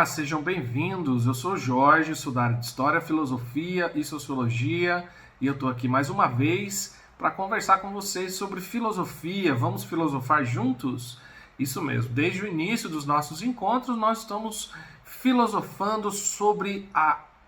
Olá, sejam bem-vindos. Eu sou o Jorge, sou da área de História, Filosofia e Sociologia e eu estou aqui mais uma vez para conversar com vocês sobre filosofia. Vamos filosofar juntos? Isso mesmo, desde o início dos nossos encontros nós estamos filosofando sobre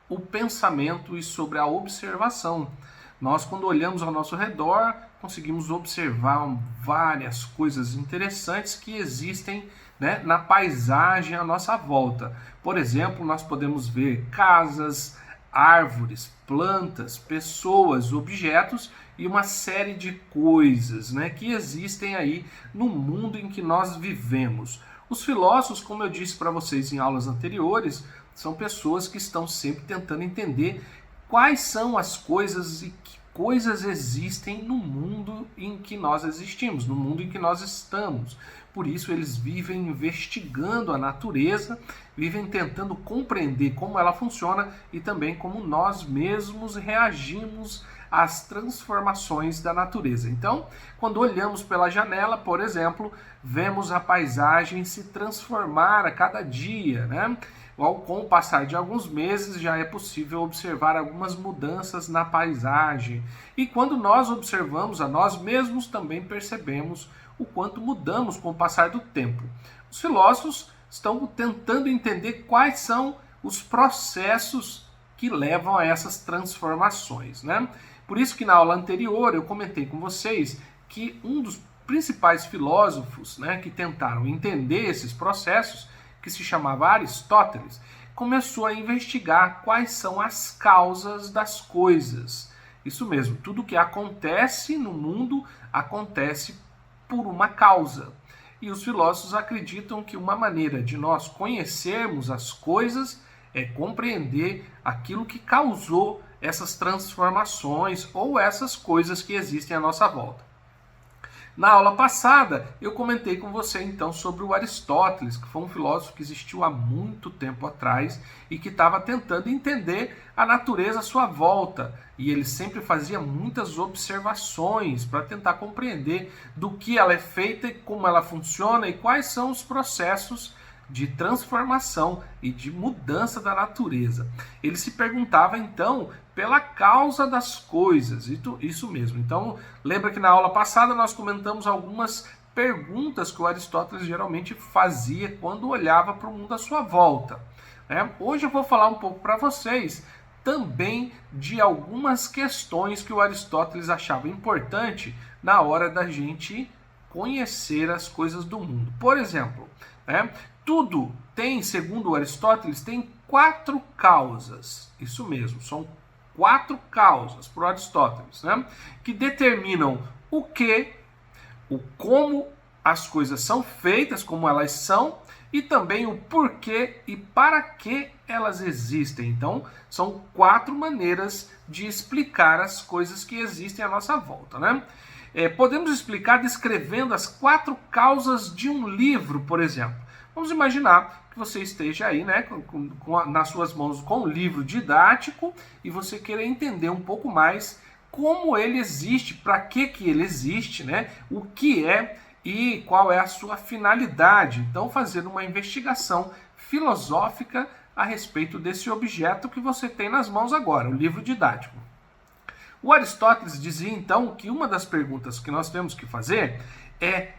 o pensamento e sobre a observação. Nós, quando olhamos ao nosso redor, conseguimos observar várias coisas interessantes que existem, né, na paisagem à nossa volta. Por exemplo, nós podemos ver casas, árvores, plantas, pessoas, objetos e uma série de coisas, né, que existem aí no mundo em que nós vivemos. Os filósofos, como eu disse para vocês em aulas anteriores, são pessoas que estão sempre tentando entender quais são as coisas e que coisas existem no mundo em que nós existimos, no mundo em que nós estamos. Por isso eles vivem investigando a natureza, vivem tentando compreender como ela funciona e também como nós mesmos reagimos às transformações da natureza. Então, quando olhamos pela janela, por exemplo, vemos a paisagem se transformar a cada dia, né? Com o passar de alguns meses já é possível observar algumas mudanças na paisagem. E quando nós observamos a nós mesmos, também percebemos o quanto mudamos com o passar do tempo. Os filósofos estão tentando entender quais são os processos que levam a essas transformações, né? Por isso que na aula anterior eu comentei com vocês que um dos principais filósofos, né, que tentaram entender esses processos, que se chamava Aristóteles, começou a investigar quais são as causas das coisas. Isso mesmo, tudo que acontece no mundo acontece por uma causa. E os filósofos acreditam que uma maneira de nós conhecermos as coisas é compreender aquilo que causou essas transformações ou essas coisas que existem à nossa volta. Na aula passada, eu comentei com você então sobre o Aristóteles, que foi um filósofo que existiu há muito tempo atrás e que estava tentando entender a natureza à sua volta. E ele sempre fazia muitas observações para tentar compreender do que ela é feita, como ela funciona e quais são os processos de transformação e de mudança da natureza. Ele se perguntava então pela causa das coisas, isso mesmo. Então, lembra que na aula passada nós comentamos algumas perguntas que o Aristóteles geralmente fazia quando olhava para o mundo à sua volta, né? Hoje eu vou falar um pouco para vocês também de algumas questões que o Aristóteles achava importante na hora da gente conhecer as coisas do mundo. Por exemplo, né, tudo tem, segundo o Aristóteles, tem 4 causas. Isso mesmo, são 4 causas para o Aristóteles, né, que determinam o que, o como as coisas são feitas, como elas são, e também o porquê e para que elas existem. Então, são 4 maneiras de explicar as coisas que existem à nossa volta, né? Podemos explicar descrevendo as 4 causas de um livro, por exemplo. Vamos imaginar que você esteja aí, né, nas suas mãos com um livro didático e você queira entender um pouco mais como ele existe, para que ele existe, né, o que é e qual é a sua finalidade. Então, fazer uma investigação filosófica a respeito desse objeto que você tem nas mãos agora, o livro didático. O Aristóteles dizia então que uma das perguntas que nós temos que fazer é: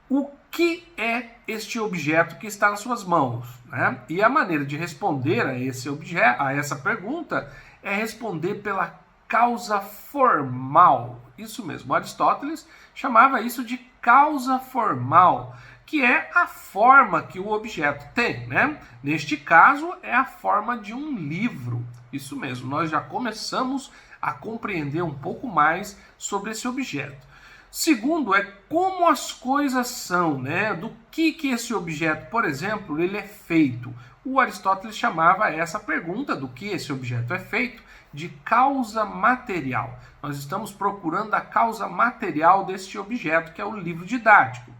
o que é este objeto que está nas suas mãos, né? E a maneira de responder a esse objeto, a essa pergunta, é responder pela causa formal. Isso mesmo, Aristóteles chamava isso de causa formal, que é a forma que o objeto tem, né? Neste caso, é a forma de um livro. Isso mesmo, nós já começamos a compreender um pouco mais sobre esse objeto. Segundo, é como as coisas são, né? Do que esse objeto, por exemplo, ele é feito. O Aristóteles chamava essa pergunta do que esse objeto é feito de causa material. Nós estamos procurando a causa material deste objeto, que é o livro didático.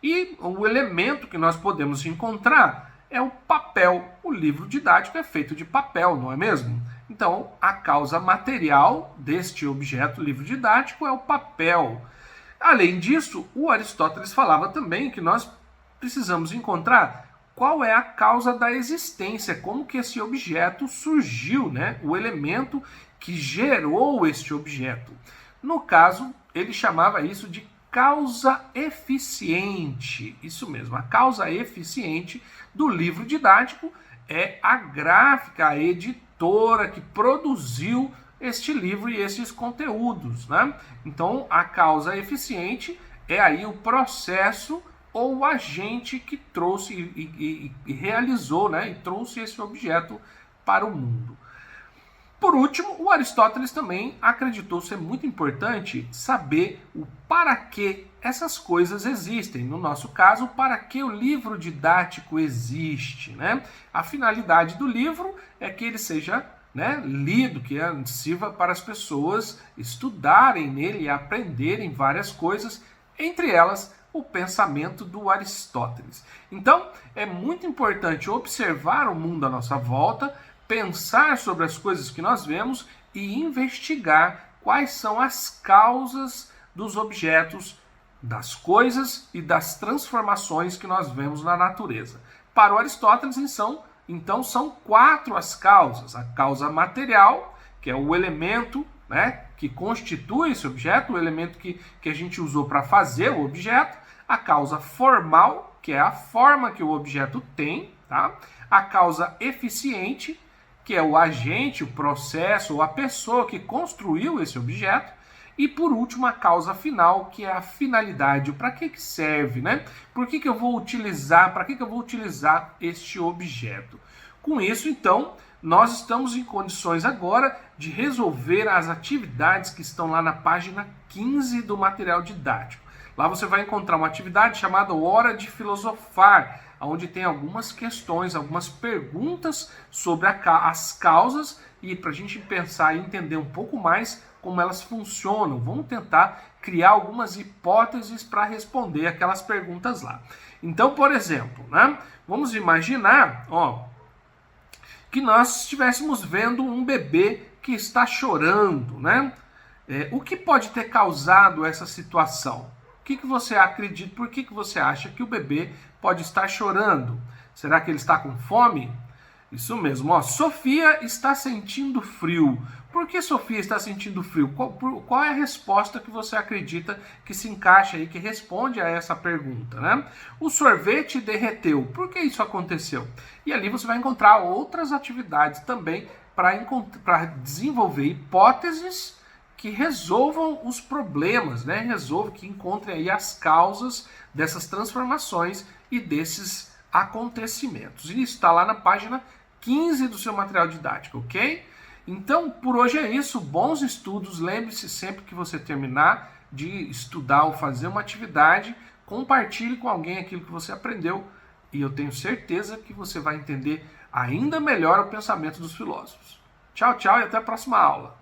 E o elemento que nós podemos encontrar é o papel. O livro didático é feito de papel, não é mesmo? Então, a causa material deste objeto, livro didático, é o papel. Além disso, o Aristóteles falava também que nós precisamos encontrar qual é a causa da existência, como que esse objeto surgiu, né? O elemento que gerou este objeto. No caso, ele chamava isso de causa eficiente. Isso mesmo, a causa eficiente do livro didático é a gráfica, a editora que produziu este livro e esses conteúdos, né? Então, a causa eficiente é aí o processo ou o agente que trouxe e realizou, né? E trouxe esse objeto para o mundo. Por último, o Aristóteles também acreditou ser muito importante saber o para que essas coisas existem. No nosso caso, para que o livro didático existe, né? A finalidade do livro é que ele seja, né, lido, que sirva para as pessoas estudarem nele e aprenderem várias coisas, entre elas o pensamento do Aristóteles. Então, é muito importante observar o mundo à nossa volta, pensar sobre as coisas que nós vemos e investigar quais são as causas dos objetos, das coisas e das transformações que nós vemos na natureza. Para o Aristóteles, então são 4 as causas. A causa material, que é o elemento, né, que constitui esse objeto, o elemento que a gente usou para fazer o objeto. A causa formal, que é a forma que o objeto tem, tá? A causa eficiente, que é o agente, o processo ou a pessoa que construiu esse objeto. E por último, a causa final, que é a finalidade, para que serve, né? Por que eu vou utilizar, para que eu vou utilizar este objeto? Com isso, então, nós estamos em condições agora de resolver as atividades que estão lá na página 15 do material didático. Lá você vai encontrar uma atividade chamada Hora de Filosofar, onde tem algumas questões, algumas perguntas sobre as causas e para a gente pensar e entender um pouco mais como elas funcionam. Vamos tentar criar algumas hipóteses para responder aquelas perguntas lá. Então, por exemplo, né, vamos imaginar que nós estivéssemos vendo um bebê que está chorando, né? O que pode ter causado essa situação? O que você acredita? Por que você acha que o bebê pode estar chorando? Será que ele está com fome? Isso mesmo, Sofia está sentindo frio. Por que Sofia está sentindo frio? Qual é a resposta que você acredita que se encaixa aí, que responde a essa pergunta, né? O sorvete derreteu. Por que isso aconteceu? E ali você vai encontrar outras atividades também para desenvolver hipóteses que resolvam os problemas, né? Que encontrem aí as causas dessas transformações e desses acontecimentos. E isso está lá na página 15 do seu material didático, ok? Então, por hoje é isso. Bons estudos. Lembre-se sempre que você terminar de estudar ou fazer uma atividade, compartilhe com alguém aquilo que você aprendeu e eu tenho certeza que você vai entender ainda melhor o pensamento dos filósofos. Tchau, tchau e até a próxima aula.